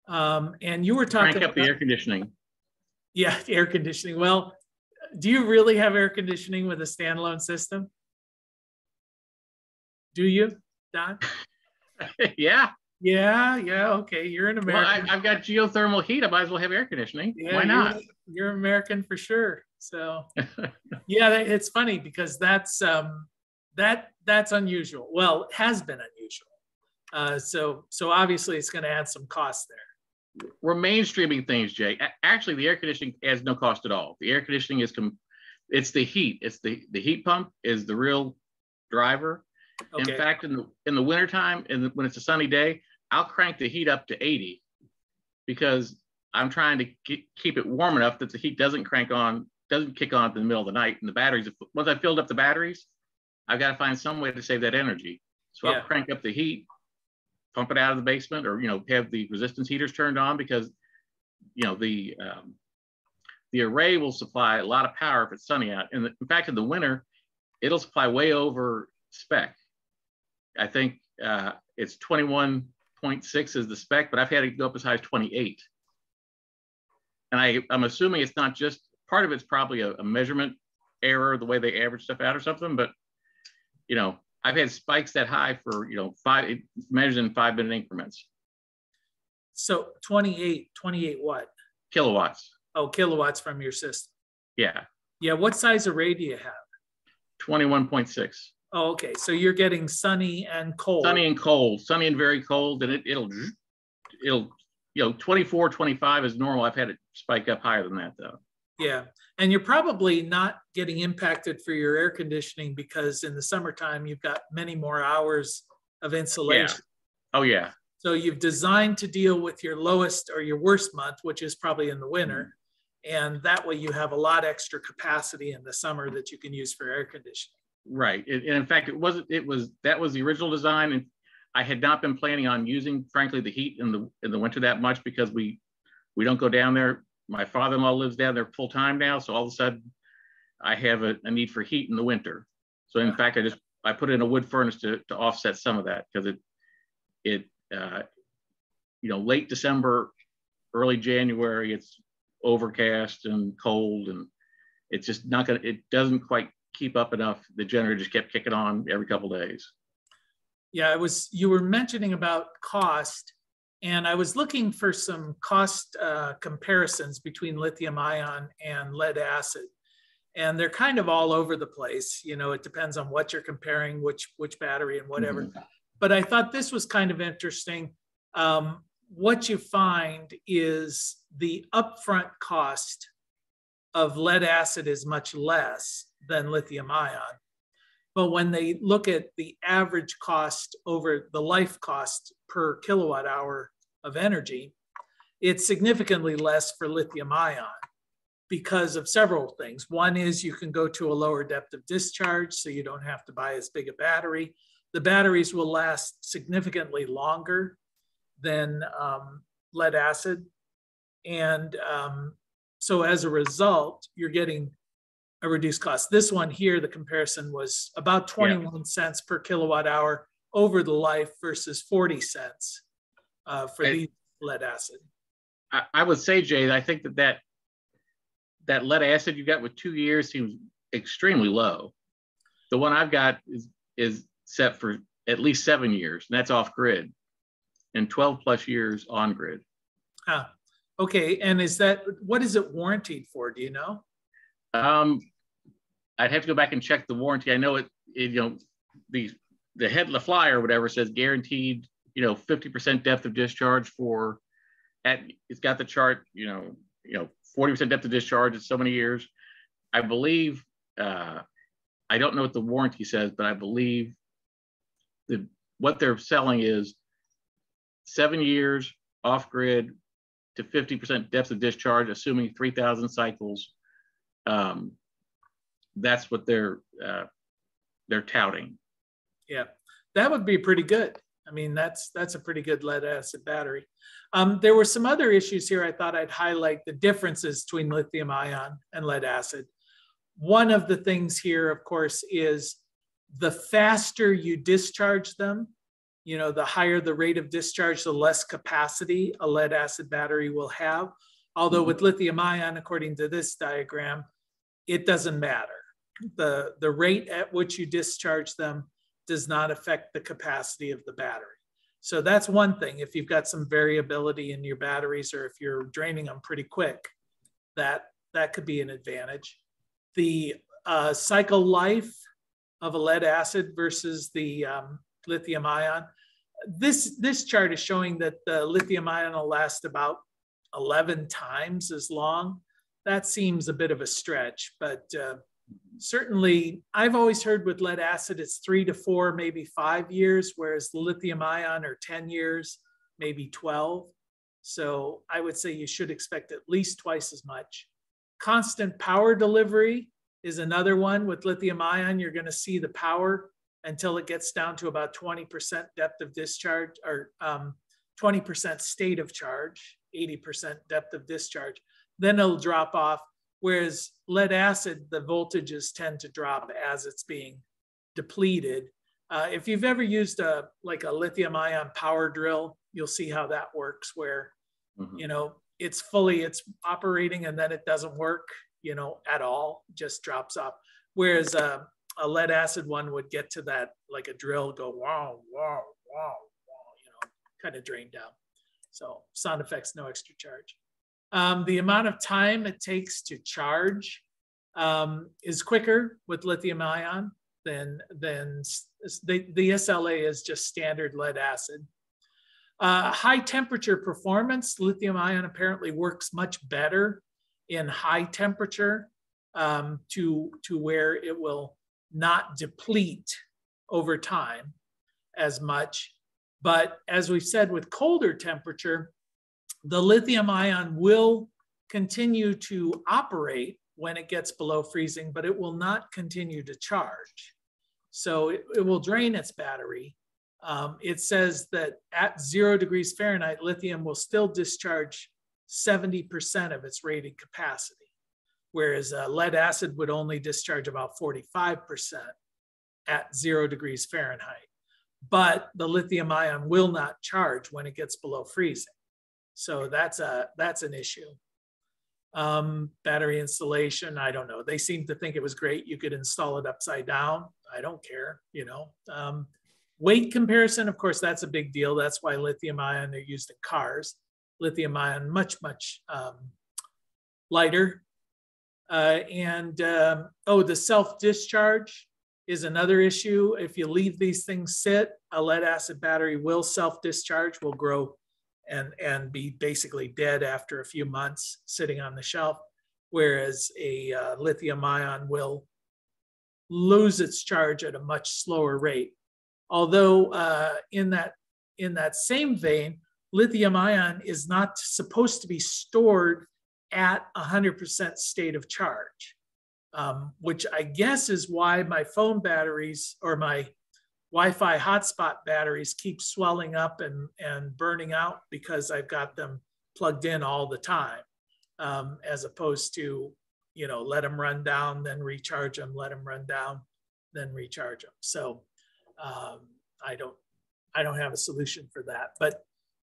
And you were talking crank up the air conditioning. Yeah, air conditioning. Well, do you really have air conditioning with a standalone system? Do you, Don? Yeah. Yeah. Okay. You're an American. Well, I've got geothermal heat. I might as well have air conditioning. Yeah, why not? You're American for sure. So, yeah, it's funny because that's unusual. Well, it has been unusual. So obviously it's going to add some cost there. We're mainstreaming things, Jay. Actually, the air conditioning has no cost at all. The air conditioning is it's the heat. It's the heat pump is the real driver. Okay. In fact, in the wintertime, when it's a sunny day, I'll crank the heat up to 80 because I'm trying to keep it warm enough that the heat doesn't kick on in the middle of the night. And the batteries, once I filled up the batteries, I've got to find some way to save that energy. So I'll crank up the heat, pump it out of the basement, or have the resistance heaters turned on, because the array will supply a lot of power if it's sunny out. And in fact, in the winter, it'll supply way over spec. I think it's 21.6 is the spec, but I've had it go up as high as 28. And I'm assuming it's not just, part of it's probably a measurement error, the way they average stuff out or something, but I've had spikes that high for, it measures in 5-minute increments. So 28 what? Kilowatts. Oh, kilowatts from your system. Yeah. Yeah. What size array do you have? 21.6. Oh, okay. So you're getting sunny and cold. Sunny and very cold, and it'll 24, 25 is normal. I've had it spike up higher than that though. Yeah. And you're probably not getting impacted for your air conditioning because in the summertime, you've got many more hours of insulation. Yeah. Oh yeah. So you've designed to deal with your lowest or your worst month, which is probably in the winter. And that way you have a lot extra capacity in the summer that you can use for air conditioning. Right. And in fact, that was the original design. And I had not been planning on using, frankly, the heat in the winter that much because we don't go down there. My father-in-law lives down there full time now. So all of a sudden I have a need for heat in the winter. So in fact, I put in a wood furnace to offset some of that, because late December, early January, it's overcast and cold, and it's just it doesn't quite keep up enough. The generator just kept kicking on every couple of days. Yeah, you were mentioning about cost, and I was looking for some cost comparisons between lithium ion and lead acid. And they're kind of all over the place. It depends on what you're comparing, which battery and whatever. Mm-hmm. But I thought this was kind of interesting. What you find is the upfront cost of lead acid is much less than lithium ion. But when they look at the average cost over the life cost per kilowatt hour of energy, it's significantly less for lithium ion because of several things. One is you can go to a lower depth of discharge, so you don't have to buy as big a battery. The batteries will last significantly longer than lead acid. And so as a result, you're getting a reduced cost. This one here, the comparison was about 21 cents per kilowatt hour over the life versus 40 cents for the lead acid. I would say, Jay, I think that lead acid you got with 2 years seems extremely low. The one I've got is set for at least 7 years, and that's off grid, and 12 plus years on grid. Ah, okay. And what is it warranted for? Do you know? I'd have to go back and check the warranty. I know the flyer or whatever says guaranteed, 50% depth of discharge it's got the chart, 40% depth of discharge is so many years. I believe, I don't know what the warranty says, but I believe what they're selling is 7 years off grid to 50% depth of discharge, assuming 3,000 cycles. That's what they're touting. Yeah, that would be pretty good. I mean, that's a pretty good lead acid battery. There were some other issues here I thought I'd highlight, the differences between lithium ion and lead acid. One of the things here, of course, is the faster you discharge them, the higher the rate of discharge, the less capacity a lead acid battery will have. Although with lithium ion, according to this diagram, it doesn't matter. The rate at which you discharge them does not affect the capacity of the battery. So that's one thing. If you've got some variability in your batteries, or if you're draining them pretty quick, that could be an advantage. The cycle life of a lead acid versus the lithium ion. This chart is showing that the lithium ion will last about 11 times as long. That seems a bit of a stretch, but certainly I've always heard with lead acid, it's 3 to 4, maybe 5 years, whereas the lithium ion are 10 years, maybe 12. So I would say you should expect at least twice as much. Constant power delivery is another one. With lithium ion, you're going to see the power until it gets down to about 20% depth of discharge, or 20% state of charge, 80% depth of discharge. Then it'll drop off. Whereas lead acid, the voltages tend to drop as it's being depleted. If you've ever used a lithium ion power drill, you'll see how that works, where, it's operating and then it doesn't work, at all, just drops off. Whereas a lead acid one would get to that, like a drill, go wow, wow, wow, wow, kind of drain down. So sound effects, no extra charge. The amount of time it takes to charge is quicker with lithium ion than the SLA is just standard lead acid. High temperature performance, lithium ion apparently works much better in high temperature to where it will not deplete over time as much. But as we've said, with colder temperature, the lithium ion will continue to operate when it gets below freezing, but it will not continue to charge. So it will drain its battery. It says that at 0 degrees Fahrenheit, lithium will still discharge 70% of its rated capacity, whereas lead acid would only discharge about 45% at 0 degrees Fahrenheit. But the lithium ion will not charge when it gets below freezing. So that's an issue. Battery installation, I don't know. They seem to think it was great. You could install it upside down. I don't care, Weight comparison, of course, that's a big deal. That's why lithium ion are used in cars. Lithium ion, much lighter. The self-discharge is another issue. If you leave these things sit, a lead acid battery will self-discharge, will grow and be basically dead after a few months sitting on the shelf, whereas a lithium ion will lose its charge at a much slower rate. Although in that same vein, lithium ion is not supposed to be stored at 100% state of charge, which I guess is why my phone batteries or my Wi-Fi hotspot batteries keep swelling up and burning out, because I've got them plugged in all the time, as opposed to, let them run down, then recharge them, let them run down, then recharge them. So I don't have a solution for that. But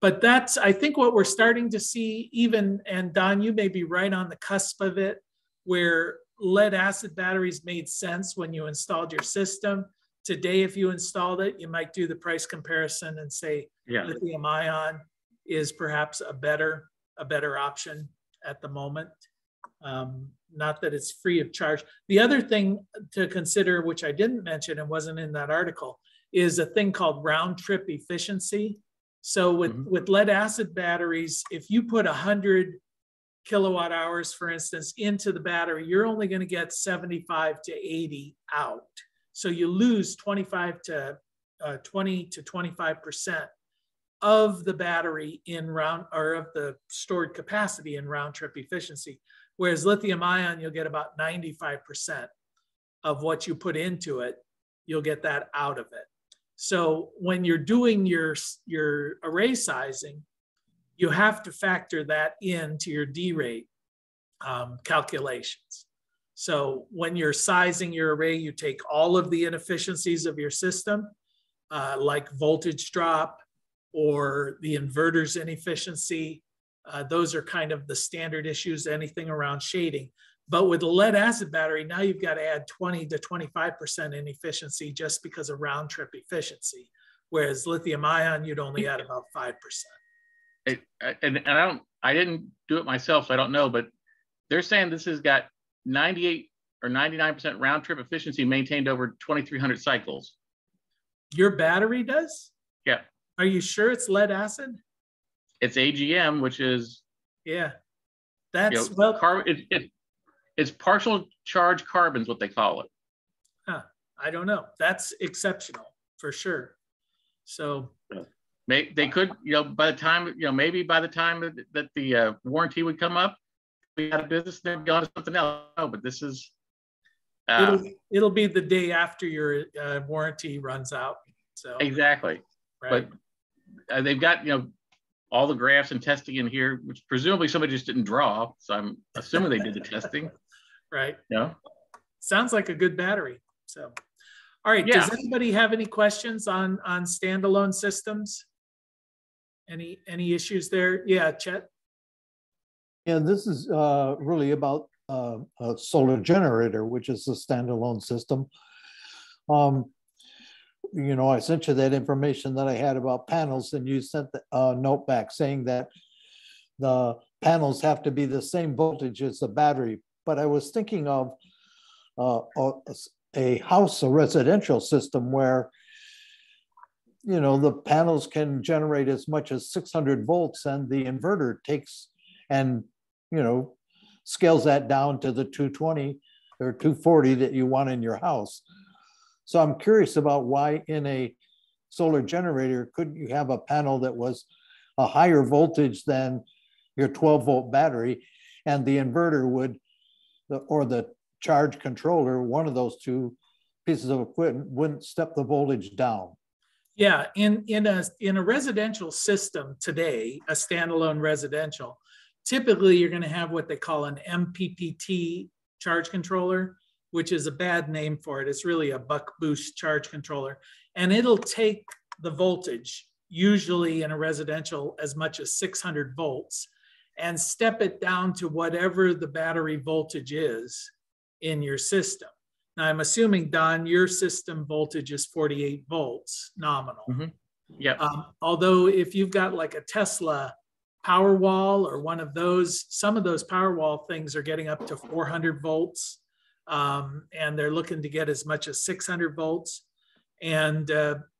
But that's, I think, what we're starting to see even, and Don, you may be right on the cusp of it, where lead acid batteries made sense when you installed your system. Today, if you installed it, you might do the price comparison and say, Yeah. lithium ion is perhaps a better option at the moment. Not that it's free of charge. The other thing to consider, which I didn't mention and wasn't in that article, is a thing called round trip efficiency. So with lead acid batteries, if you put 100 kilowatt hours, for instance, into the battery, you're only going to get 75 to 80 out. So you lose 20 to 25% of the battery in round, or of the stored capacity in round trip efficiency. Whereas lithium ion, you'll get about 95% of what you put into it, you'll get that out of it. So when you're doing your array sizing, you have to factor that into your D-rate calculations. So when you're sizing your array, you take all of the inefficiencies of your system, like voltage drop or the inverter's inefficiency. Those are kind of the standard issues, anything around shading. But with a lead acid battery, now you've got to add 20 to 25% inefficiency just because of round trip efficiency. Whereas lithium ion, you'd only add about 5%. I didn't do it myself, so I don't know, but they're saying this has got 98 or 99% round trip efficiency maintained over 2,300 cycles. Your battery does? Yeah. Are you sure it's lead acid? It's AGM, which is, yeah, that's, you know, it's partial charge carbon is what they call it. Huh. I don't know. That's exceptional for sure. So they could, you know, by the time, you know, maybe by the time that the warranty would come up, we had a business, they'd go on to something else. No, but this is it'll be the day after your warranty runs out. So exactly. Right. But they've got, you know, all the graphs and testing in here, which presumably somebody just didn't draw. So I'm assuming they did the testing. Right. Yeah. Sounds like a good battery. So, all right. Yeah. Does anybody have any questions on standalone systems? Any issues there? Yeah, Chet. Yeah, this is really about a solar generator, which is a standalone system. You know, I sent you that information that I had about panels, and you sent a note back saying that the panels have to be the same voltage as the battery. But I was thinking of a house, a residential system where, you know, the panels can generate as much as 600 volts, and the inverter takes and, you know, scales that down to the 220 or 240 that you want in your house. So I'm curious about why in a solar generator, couldn't you have a panel that was a higher voltage than your 12-volt battery, and the inverter would, or the charge controller, one of those two pieces of equipment, wouldn't step the voltage down? Yeah, in a residential system today, a standalone residential, typically you're going to have what they call an MPPT charge controller, which is a bad name for it. It's really a buck boost charge controller. And it'll take the voltage, usually in a residential, as much as 600 volts, and step it down to whatever the battery voltage is in your system. Now, I'm assuming, Don, your system voltage is 48 volts nominal. Mm-hmm. Yeah. Although if you've got like a Tesla Powerwall or one of those, some of those Powerwall things are getting up to 400 volts. And they're looking to get as much as 600 volts. And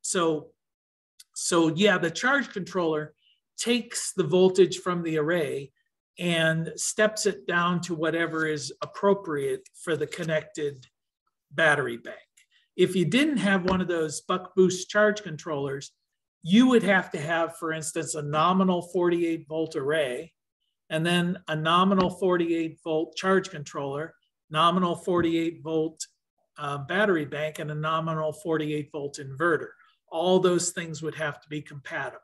so yeah, the charge controller takes the voltage from the array and steps it down to whatever is appropriate for the connected battery bank. If you didn't have one of those buck boost charge controllers, you would have to have, for instance, a nominal 48 volt array, and then a nominal 48 volt charge controller, nominal 48 volt battery bank, and a nominal 48 volt inverter. All those things would have to be compatible.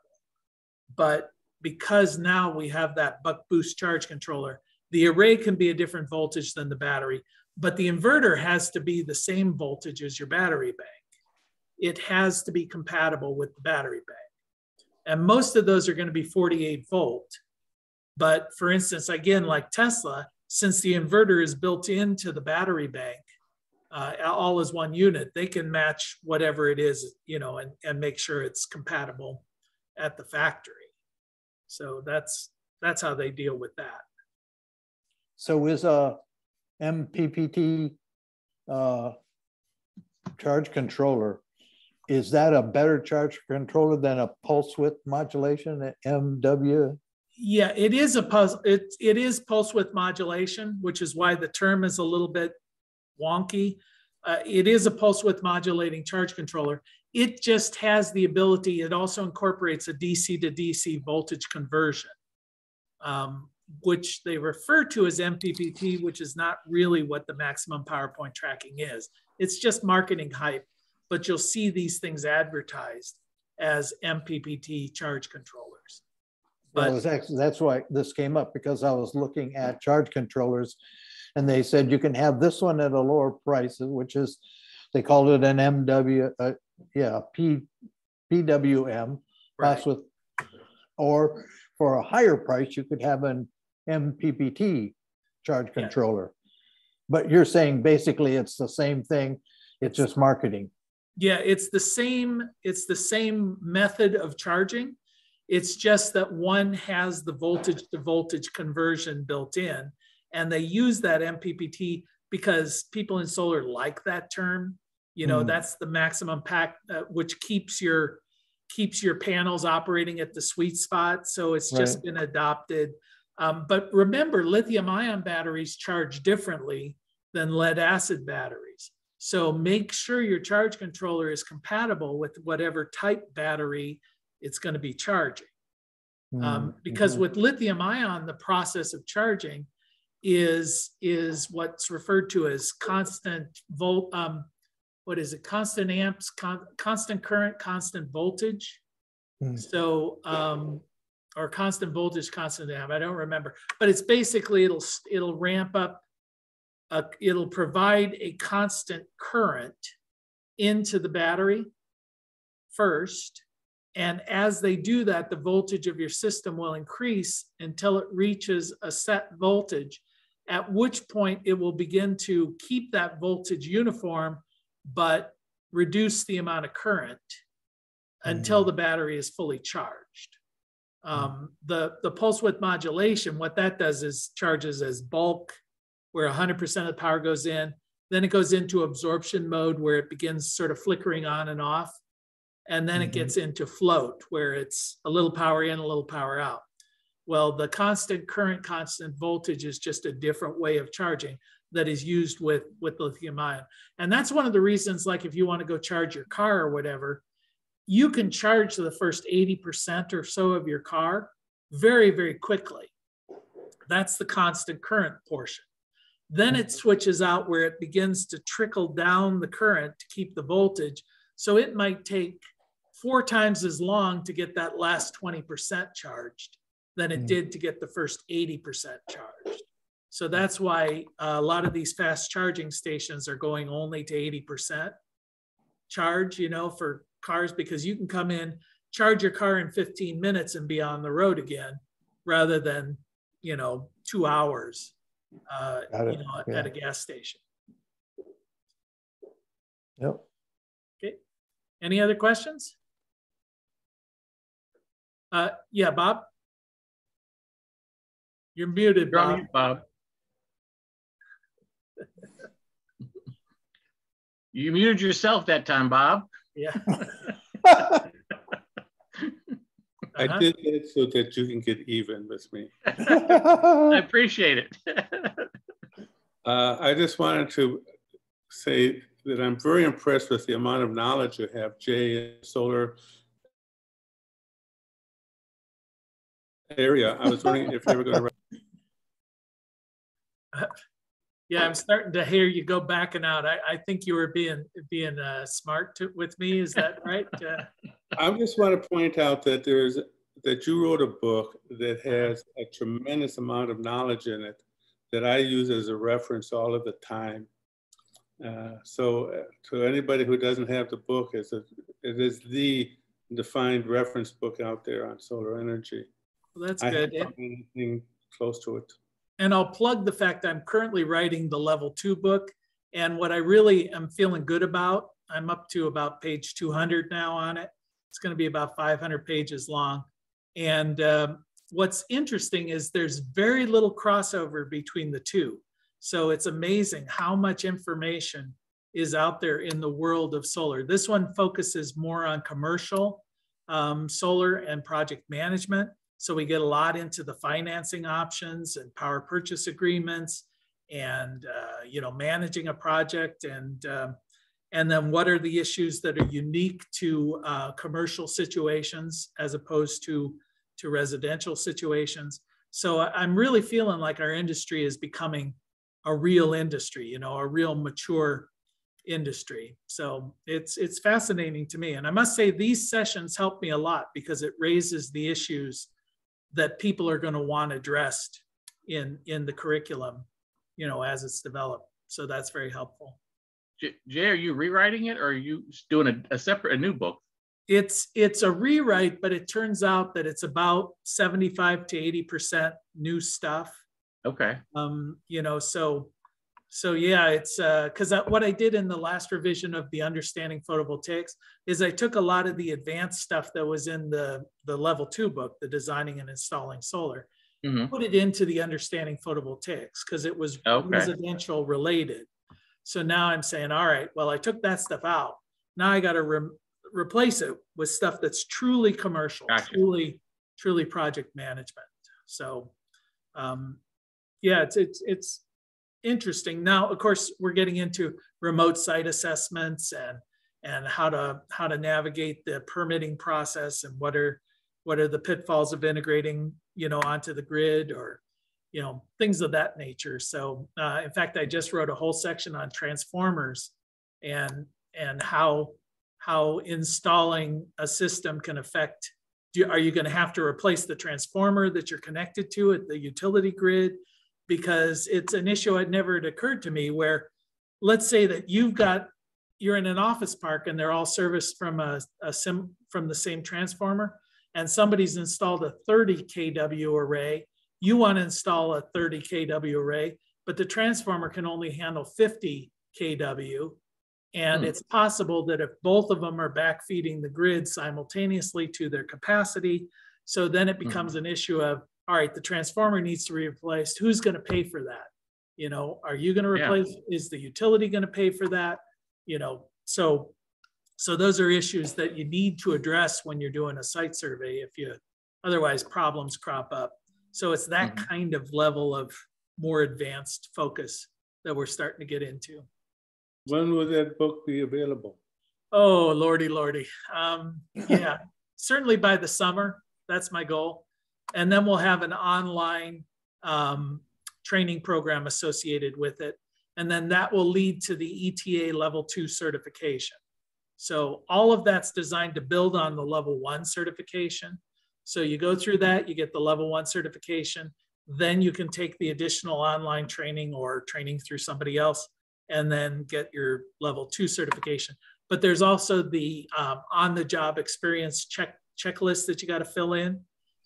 But because now we have that buck boost charge controller, the array can be a different voltage than the battery, but the inverter has to be the same voltage as your battery bank. It has to be compatible with the battery bank. And most of those are going to be 48 volt. But for instance, again, like Tesla, since the inverter is built into the battery bank, all as one unit, they can match whatever it is, you know, and make sure it's compatible at the factory. So that's how they deal with that. So is a MPPT charge controller, is that a better charge controller than a pulse width modulation, MW? Yeah, it is it is pulse width modulation, which is why the term is a little bit wonky. It is a pulse width modulating charge controller. It just has the ability, it also incorporates a DC to DC voltage conversion, which they refer to as MPPT, which is not really what the maximum power point tracking is. It's just marketing hype, but you'll see these things advertised as MPPT charge controllers. But well, that's why this came up, because I was looking at charge controllers and they said you can have this one at a lower price, which is, they called it an MW, PWM, right. or for a higher price, you could have an MPPT charge controller. But you're saying basically it's the same thing, it's just marketing. Yeah, it's the same method of charging. It's just that one has the voltage to voltage conversion built in, and they use that MPPT because people in solar like that term. You know, that's the maximum pack, which keeps your panels operating at the sweet spot. So it's just been adopted. But remember, lithium ion batteries charge differently than lead acid batteries. So make sure your charge controller is compatible with whatever type battery it's going to be charging. Because with lithium ion, the process of charging is what's referred to as constant volt, what is it? Constant amps, constant current, constant voltage. So, or constant voltage, constant amp, I don't remember, but it's basically, it'll ramp up, it'll provide a constant current into the battery first. And as they do that, the voltage of your system will increase until it reaches a set voltage, at which point it will begin to keep that voltage uniform, but reduce the amount of current until the battery is fully charged. The pulse width modulation, what that does is charges as bulk, where 100% of the power goes in. Then it goes into absorption mode, where it begins sort of flickering on and off. And then it gets into float, where it's a little power in, a little power out. Well, the constant current, constant voltage is just a different way of charging that is used with lithium ion. And that's one of the reasons, like if you want to go charge your car or whatever, you can charge the first 80% or so of your car very, very quickly. That's the constant current portion. Then it switches out where it begins to trickle down the current to keep the voltage. So it might take 4 times as long to get that last 20% charged than it did to get the first 80% charged. So that's why a lot of these fast charging stations are going only to 80% charge, you know, for cars, because you can come in, charge your car in 15 minutes and be on the road again, rather than, you know, 2 hours, at a gas station. Yep. Okay. Any other questions? Yeah, Bob. You're muted, You're Bob. on mute, Bob. You muted yourself that time, Bob. Yeah. I did it so that you can get even with me. I appreciate it. I just wanted to say that I'm very impressed with the amount of knowledge you have, Jay, in solar area. I was wondering if you were going to. Yeah, I'm starting to hear you go back and out. I think you were being smart with me. Is that right? I just want to point out that you wrote a book that has a tremendous amount of knowledge in it that I use as a reference all of the time. So to anybody who doesn't have the book, it is the defined reference book out there on solar energy. Well, that's I good. haven't found anything close to it. And I'll plug the fact I'm currently writing the level 2 book. And what I really am feeling good about, I'm up to about page 200 now on it. It's going to be about 500 pages long. And what's interesting is there's very little crossover between the two. So it's amazing how much information is out there in the world of solar. This one focuses more on commercial solar and project management. So we get a lot into the financing options and power purchase agreements and managing a project and then what are the issues that are unique to commercial situations as opposed to residential situations. So I'm really feeling like our industry is becoming a real industry, a real mature industry. So it's fascinating to me. And I must say these sessions help me a lot because it raises the issues that people are going to want addressed in the curriculum, as it's developed. So that's very helpful. Jay, are you rewriting it or are you doing a new book? It's a rewrite, but it turns out that it's about 75 to 80% new stuff. Okay. So yeah, it's because what I did in the last revision of the Understanding Photovoltaics is I took a lot of the advanced stuff that was in the level 2 book, the Designing and Installing Solar, put it into the Understanding Photovoltaics because it was residential related. So now I'm saying, all right, well, I took that stuff out. Now I got to replace it with stuff that's truly commercial, truly project management. So yeah, it's interesting. Now, of course, we're getting into remote site assessments and how to navigate the permitting process and what are the pitfalls of integrating, onto the grid or, things of that nature. So in fact, I just wrote a whole section on transformers and how installing a system can affect, are you going to have to replace the transformer that you're connected to at the utility grid? Because it's an issue that never had occurred to me where let's say that you're in an office park and they're all serviced from from the same transformer and somebody's installed a 30 kW array. You want to install a 30 kW array, but the transformer can only handle 50 kW. And it's possible that if both of them are backfeeding the grid simultaneously to their capacity, so then it becomes an issue of, all right, the transformer needs to be replaced. Who's going to pay for that? Are you going to replace? Is the utility going to pay for that? So those are issues that you need to address when you're doing a site survey. Otherwise problems crop up. So it's that kind of level of more advanced focus that we're starting to get into. When will that book be available? Oh, Lordy. Yeah, certainly by the summer. That's my goal. And then we'll have an online training program associated with it. And then that will lead to the ETA level 2 certification. So all of that's designed to build on the level 1 certification. So you go through that, you get the level 1 certification, then you can take the additional online training or training through somebody else and then get your level 2 certification. But there's also the on-the-job experience checklist that you got to fill in.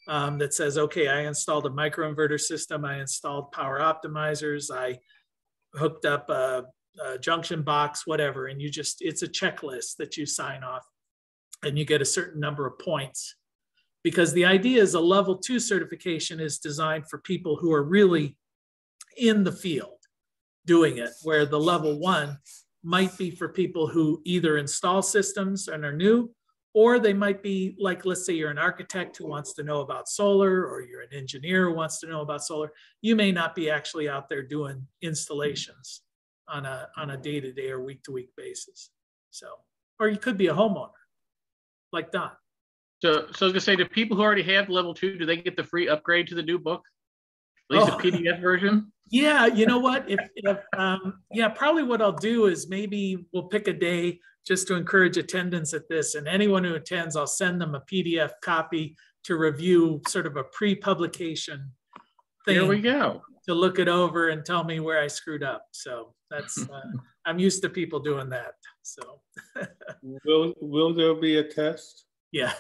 That says, okay, I installed a microinverter system, I installed power optimizers, I hooked up a junction box, whatever, and it's a checklist that you sign off and you get a certain number of points. Because the idea is a level 2 certification is designed for people who are really in the field doing it, where the level 1 might be for people who either install systems and are new, or they might be like, let's say you're an architect who wants to know about solar, or you're an engineer who wants to know about solar. You may not be actually out there doing installations on a day-to-day or week-to-week basis. So, or you could be a homeowner, like Don. So I was gonna say, to people who already have level 2, do they get the free upgrade to the new book? At least a PDF version? Yeah, you know what? Probably what I'll do is maybe we'll pick a day just to encourage attendance at this. And anyone who attends, I'll send them a PDF copy to review, sort of a pre-publication thing. Here we go. To look it over and tell me where I screwed up. So that's, I'm used to people doing that. So. Will there be a test? Yeah.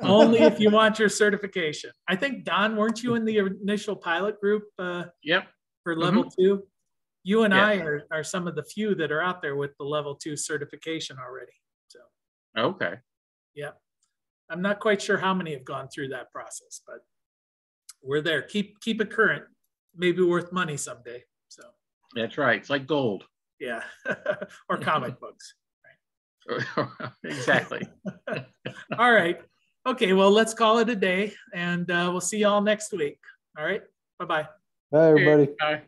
Only if you want your certification. I think, Don, weren't you in the initial pilot group Yep. for level 2? You and Yeah. I are some of the few that are out there with the level 2 certification already. So, Okay. yeah. I'm not quite sure how many have gone through that process, but we're there. Keep it current. Maybe worth money someday. So That's right. It's like gold. yeah. Or comic books. Exactly. All right. Okay, well, let's call it a day, and we'll see y'all next week. All right. Bye-bye. Bye, everybody. Bye.